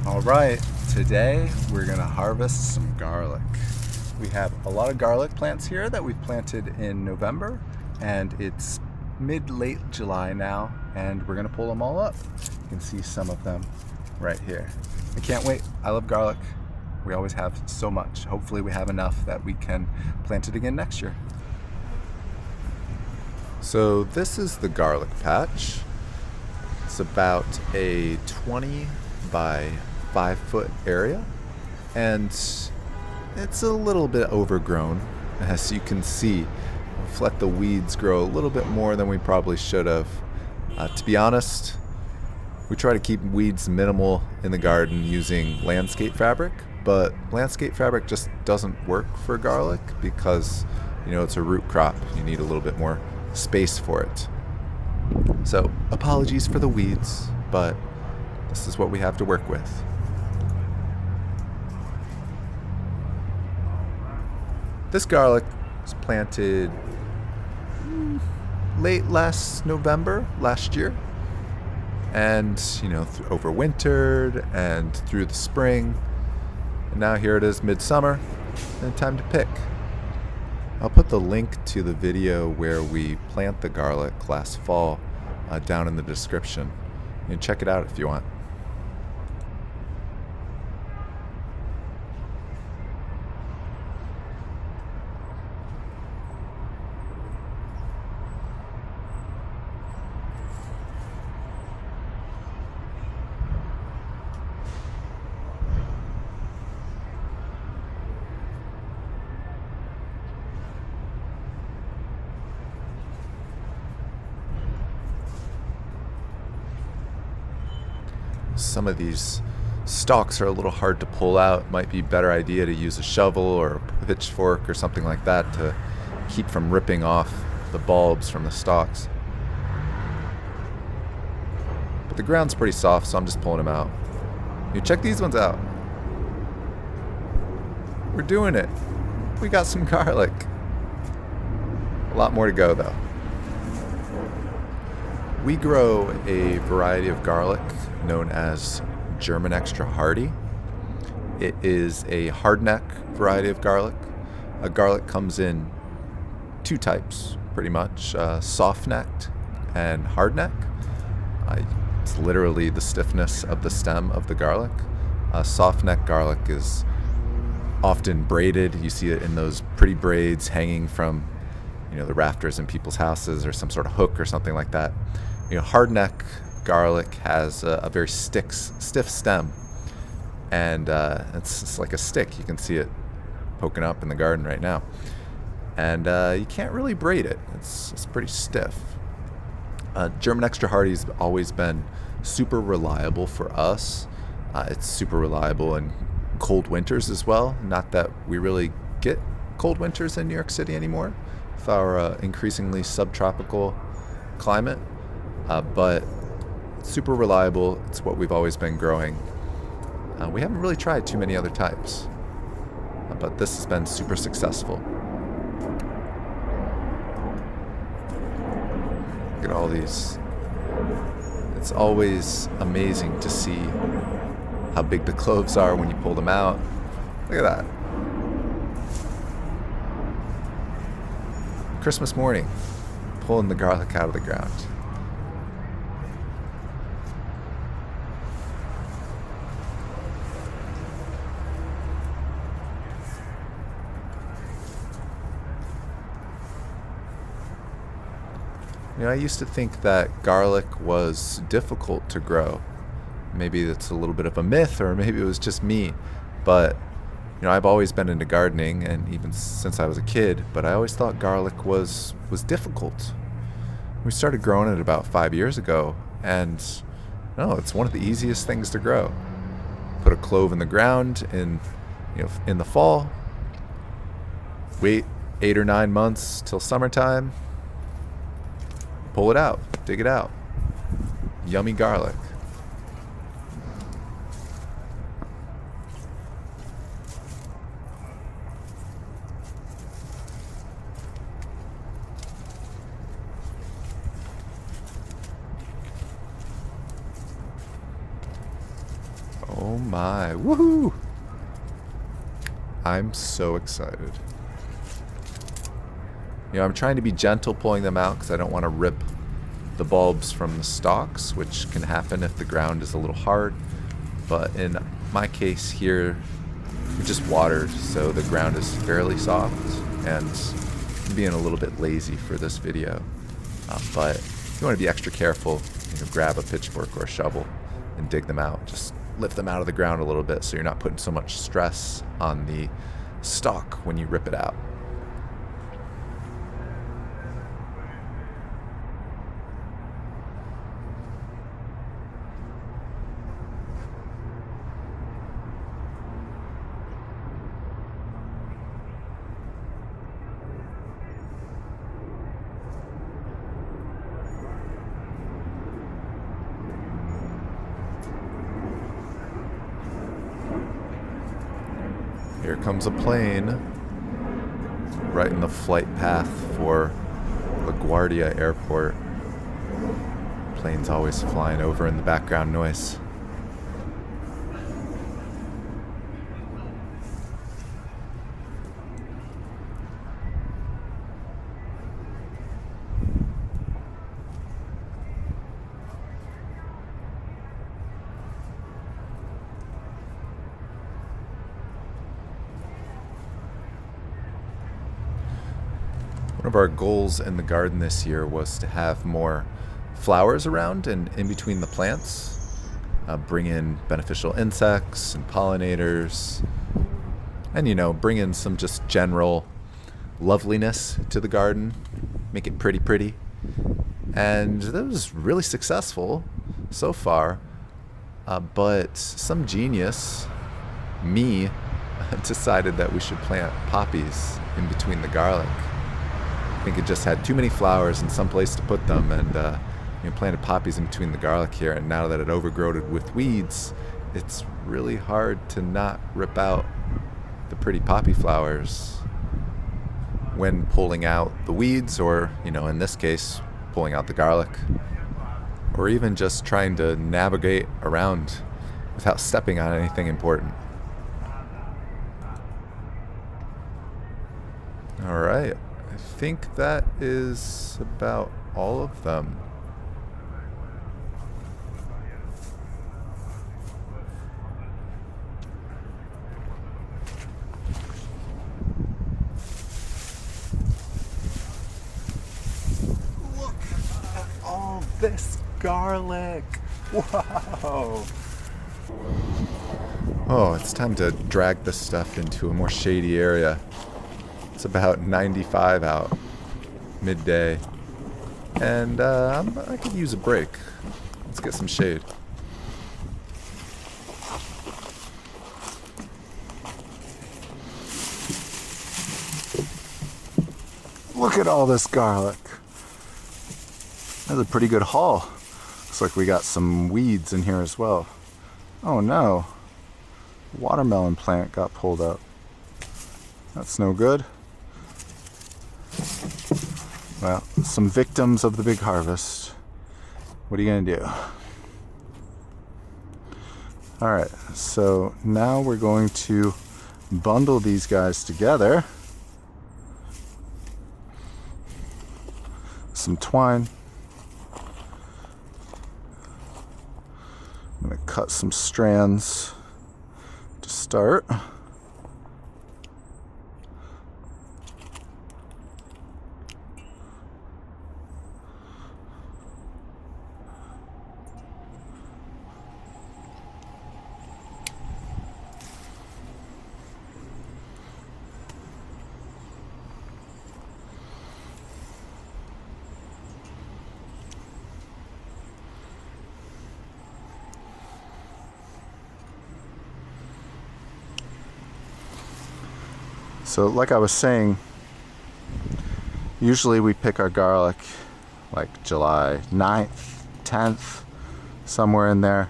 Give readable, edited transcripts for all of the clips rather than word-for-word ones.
All right, today we're gonna harvest some garlic. We have a lot of garlic plants here that we've planted in November, and it's mid-late July now, and we're gonna pull them all up. You can see some of them right here. I can't wait. I love garlic. We always have so much. Hopefully we have enough that we can plant it again next year. So this is the garlic patch. It's about a 20 by 5-foot area, and it's a little bit overgrown. As you can see, we've let the weeds grow a little bit more than we probably should have. To be honest, we try to keep weeds minimal in the garden using landscape fabric, but landscape fabric just doesn't work for garlic because, it's a root crop. You need a little bit more space for it. So apologies for the weeds, but this is what we have to work with. This garlic was planted late last November, last year. And, overwintered and through the spring. And now here it is midsummer, and time to pick. I'll put the link to the video where we plant the garlic last fall down in the description. You can check it out if you want. Some of these stalks are a little hard to pull out. Might be a better idea to use a shovel or a pitchfork or something like that to keep from ripping off the bulbs from the stalks. But the ground's pretty soft, so I'm just pulling them out. Check these ones out. We're doing it. We got some garlic. A lot more to go, though. We grow a variety of garlic known as German Extra Hardy. It is a hardneck variety of garlic. A garlic comes in two types, pretty much, soft-necked and hardneck. It's literally the stiffness of the stem of the garlic. Soft-neck garlic is often braided. You see it in those pretty braids hanging from, the rafters in people's houses or some sort of hook or something like that. Hardneck garlic has a very stiff stem, and it's like a stick. You can see it poking up in the garden right now, and you can't really braid it. It's pretty stiff. German Extra Hardy's always been super reliable for us. It's super reliable in cold winters as well. Not that we really get cold winters in New York City anymore with our increasingly subtropical climate, but super reliable. It's what we've always been growing. We haven't really tried too many other types, but this has been super successful. Look at all these. It's always amazing to see how big the cloves are when you pull them out. Look at that. Christmas morning, pulling the garlic out of the ground. I used to think that garlic was difficult to grow. Maybe that's a little bit of a myth, or maybe it was just me. But, I've always been into gardening, and even since I was a kid, but I always thought garlic was difficult. We started growing it about 5 years ago, and it's one of the easiest things to grow. Put a clove in the ground in the fall, wait 8 or 9 months till summertime, pull it out, dig it out. Yummy garlic. Oh my, woohoo! I'm so excited. You know, I'm trying to be gentle pulling them out because I don't want to rip the bulbs from the stalks, which can happen if the ground is a little hard. But in my case here, we just watered, so the ground is fairly soft, and I'm being a little bit lazy for this video. But if you want to be extra careful, grab a pitchfork or a shovel and dig them out. Just lift them out of the ground a little bit so you're not putting so much stress on the stalk when you rip it out. Here comes a plane right in the flight path for LaGuardia Airport. Planes always flying over in the background noise. One of our goals in the garden this year was to have more flowers around and in between the plants, bring in beneficial insects and pollinators, and bring in some just general loveliness to the garden, make it pretty. And that was really successful so far, but some genius, me, decided that we should plant poppies in between the garlic. I think it just had too many flowers and some place to put them, and planted poppies in between the garlic here, and now that it overgrown with weeds, it's really hard to not rip out the pretty poppy flowers when pulling out the weeds, or in this case, pulling out the garlic, or even just trying to navigate around without stepping on anything important. All right. I think that is about all of them. Look at all this garlic. Whoa. Oh, it's time to drag this stuff into a more shady area. It's about 95 out, midday, and I could use a break. Let's get some shade. Look at all this garlic. That's a pretty good haul. Looks like we got some weeds in here as well. Oh no, watermelon plant got pulled up. That's no good. Well, some victims of the big harvest. What are you gonna do? Alright, so now we're going to bundle these guys together. Some twine. I'm gonna cut some strands to start. So like I was saying, usually we pick our garlic like July 9th, 10th, somewhere in there.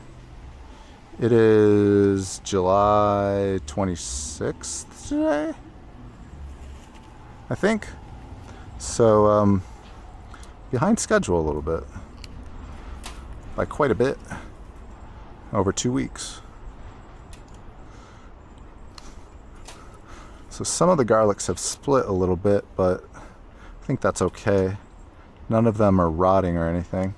It is July 26th today, I think. So behind schedule a little bit, like quite a bit, over 2 weeks. So some of the garlics have split a little bit, but I think that's okay. None of them are rotting or anything.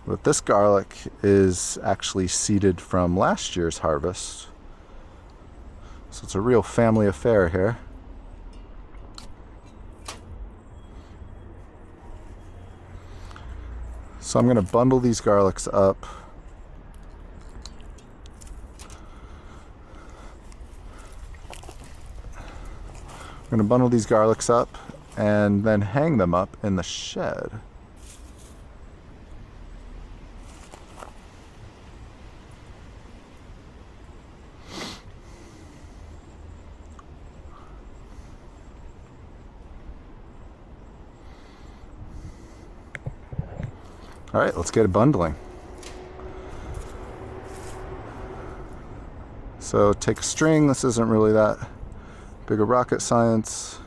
But this garlic is actually seeded from last year's harvest. So it's a real family affair here. So I'm going to bundle these garlics up. I'm going to bundle these garlics up and then hang them up in the shed. All right, let's get it bundling. So take a string. This isn't really that big a rocket science.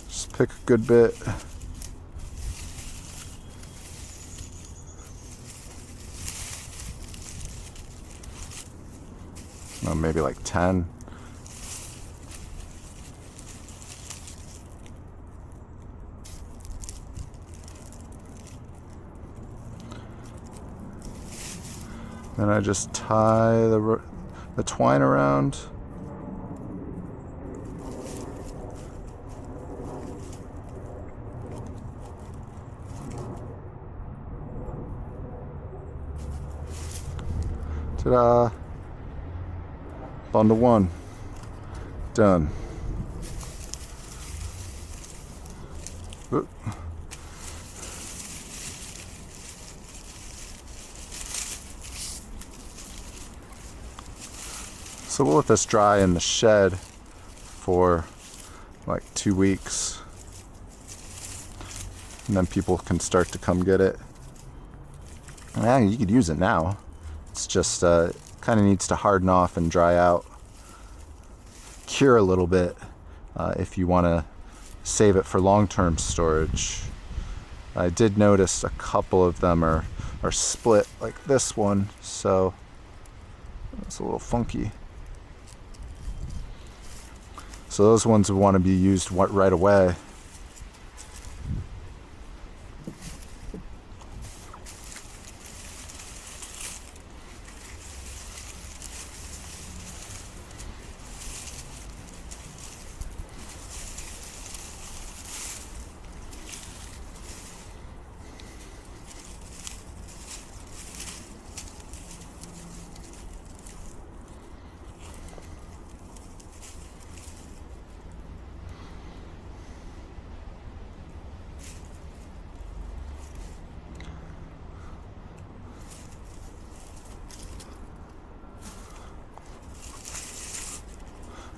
Just pick a good bit. Oh, maybe like 10. Then I just tie the twine around. Ta-da! Bundle one. Done. Oop. So we'll let this dry in the shed for like 2 weeks. And then people can start to come get it. Yeah, you could use it now. It's just kind of needs to harden off and dry out. Cure a little bit if you want to save it for long-term storage. I did notice a couple of them are split like this one, so it's a little funky. So those ones would want to be used right away.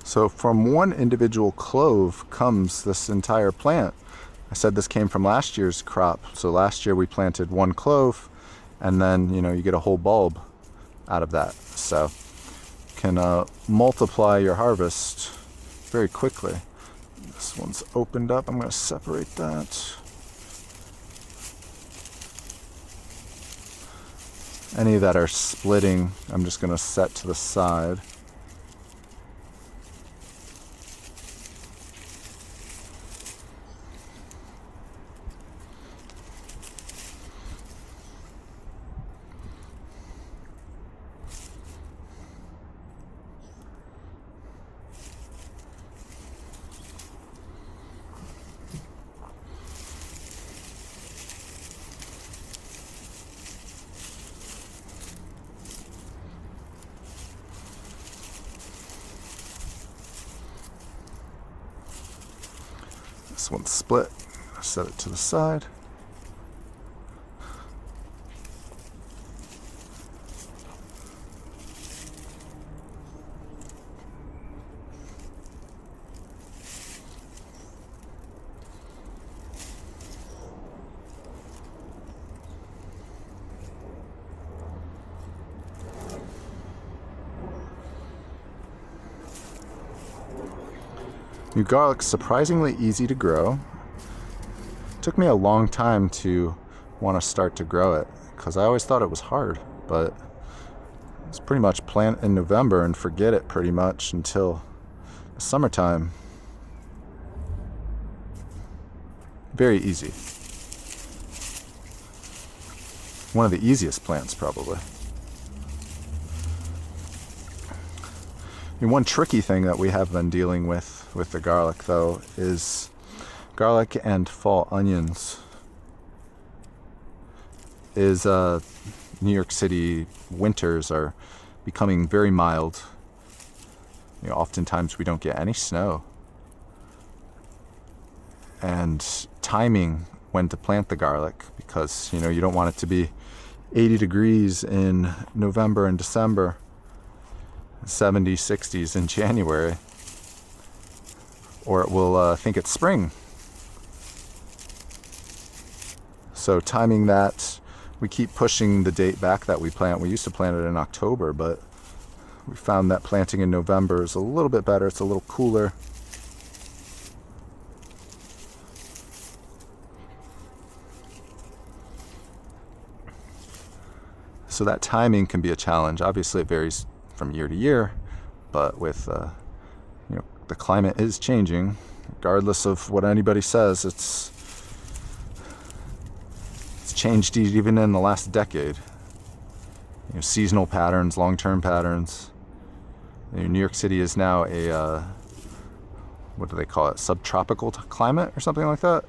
So from one individual clove comes this entire plant. I said this came from last year's crop. So last year we planted one clove, and then you get a whole bulb out of that. So you can multiply your harvest very quickly. This one's opened up. I'm going to separate that. Any that are splitting, I'm just going to set to the side. This one's split. Set it to the side. New garlic's surprisingly easy to grow. It took me a long time to want to start to grow it because I always thought it was hard, but It's pretty much plant in November and forget it pretty much until the summertime. Very easy. One of the easiest plants, probably. And one tricky thing that we have been dealing with the garlic, though, is garlic and fall onions. New York City winters are becoming very mild. Oftentimes we don't get any snow. And timing when to plant the garlic, because you don't want it to be 80 degrees in November and December, 70s, 60s in January, or it will think it's spring. So timing that, we keep pushing the date back that we plant. We used to plant it in October, but we found that planting in November is a little bit better. It's a little cooler. So that timing can be a challenge. Obviously, it varies from year to year, but with the climate is changing, regardless of what anybody says. It's changed even in the last decade. Seasonal patterns, long-term patterns. New York City is now a what do they call it? Subtropical climate or something like that.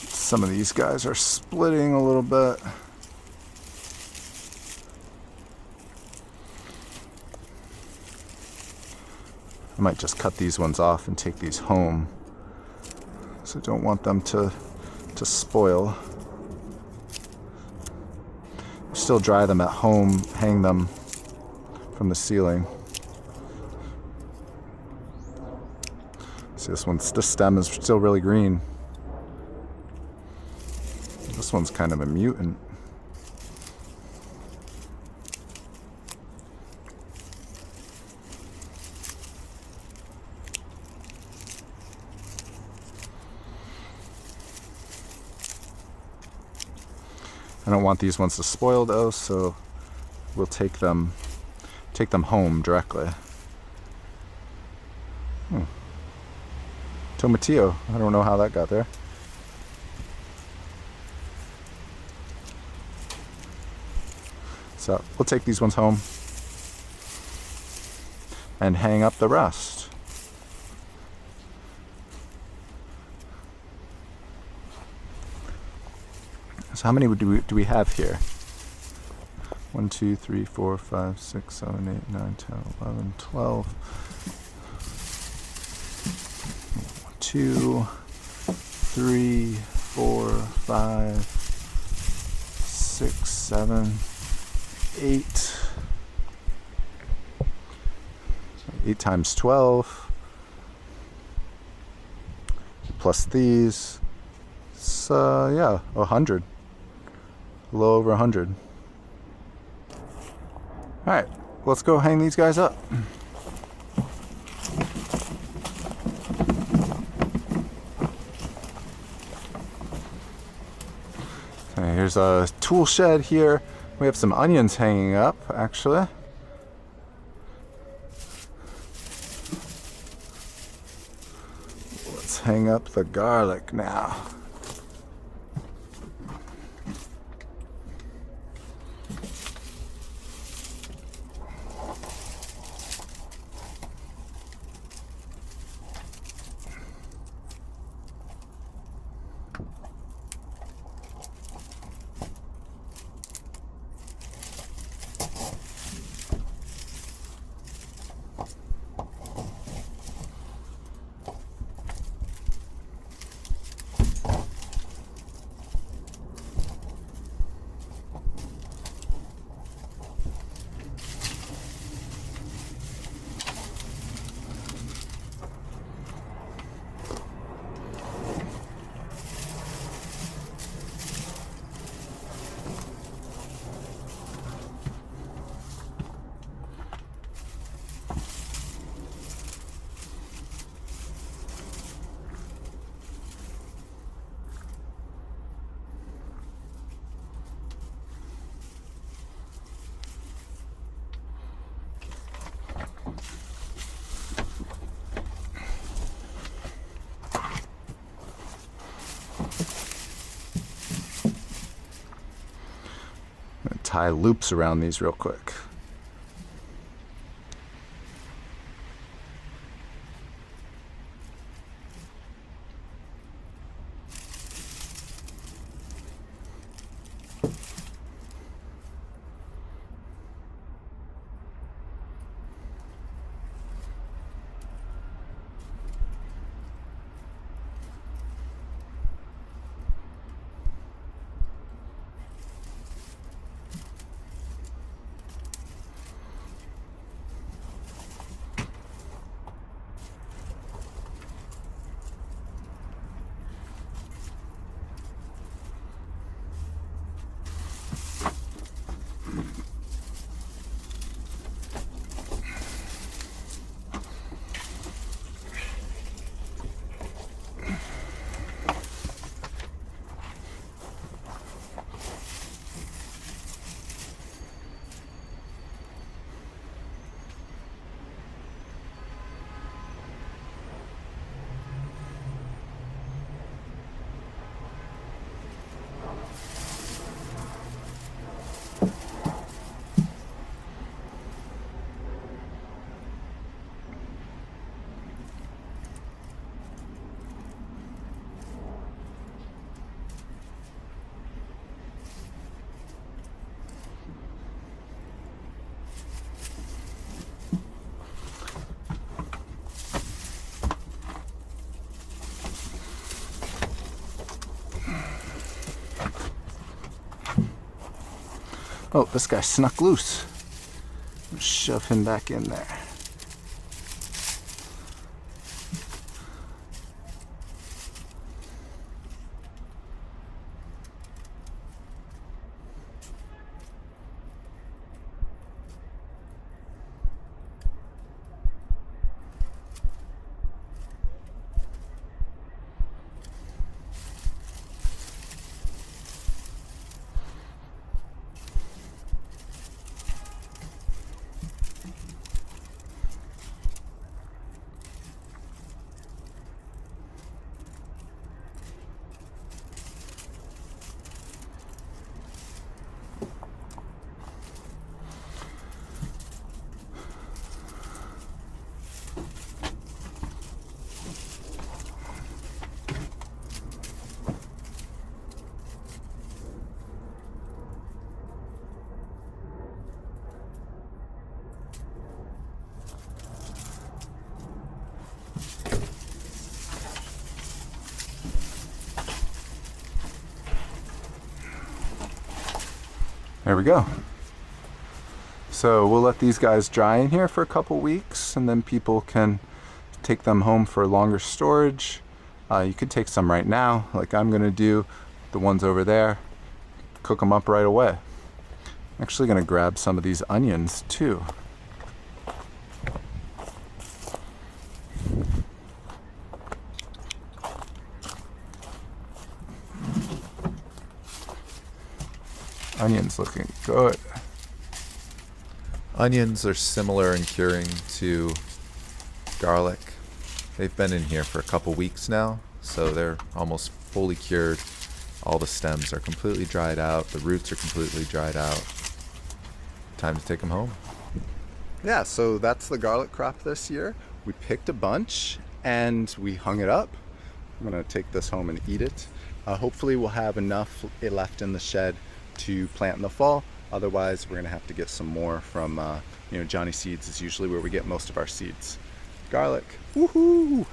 Some of these guys are splitting a little bit. I might just cut these ones off and take these home. So I don't want them to spoil. Still dry them at home, hang them from the ceiling. See, this stem is still really green. This one's kind of a mutant. I don't want these ones to spoil though, so we'll take them home directly. Tomatillo, I don't know how that got there. So we'll take these ones home and hang up the rest. So how many do we have here? 1, 2, 3, 4, 5, 6, 7, 8, 9, 10, 11, 12. 2, 3, 4, 5, 6, 7, 8. 8 times 12 plus these. It's 100. A little over 100. Alright, let's go hang these guys up. Okay, here's a tool shed here. We have some onions hanging up, actually. Let's hang up the garlic now. tie loops around these real quick. Oh, this guy snuck loose. Shove him back in there. There we go. So we'll let these guys dry in here for a couple weeks, and then people can take them home for longer storage. You could take some right now, like I'm gonna do, the ones over there, cook them up right away. I'm actually gonna grab some of these onions too. Onions looking good. Onions are similar in curing to garlic. They've been in here for a couple weeks now, so they're almost fully cured. All the stems are completely dried out. The roots are completely dried out. Time to take them home. Yeah, so that's the garlic crop this year. We picked a bunch and we hung it up. I'm gonna take this home and eat it. Hopefully we'll have enough left in the shed to plant in the fall. Otherwise, we're gonna have to get some more from Johnny Seeds is usually where we get most of our seeds. Garlic, woohoo!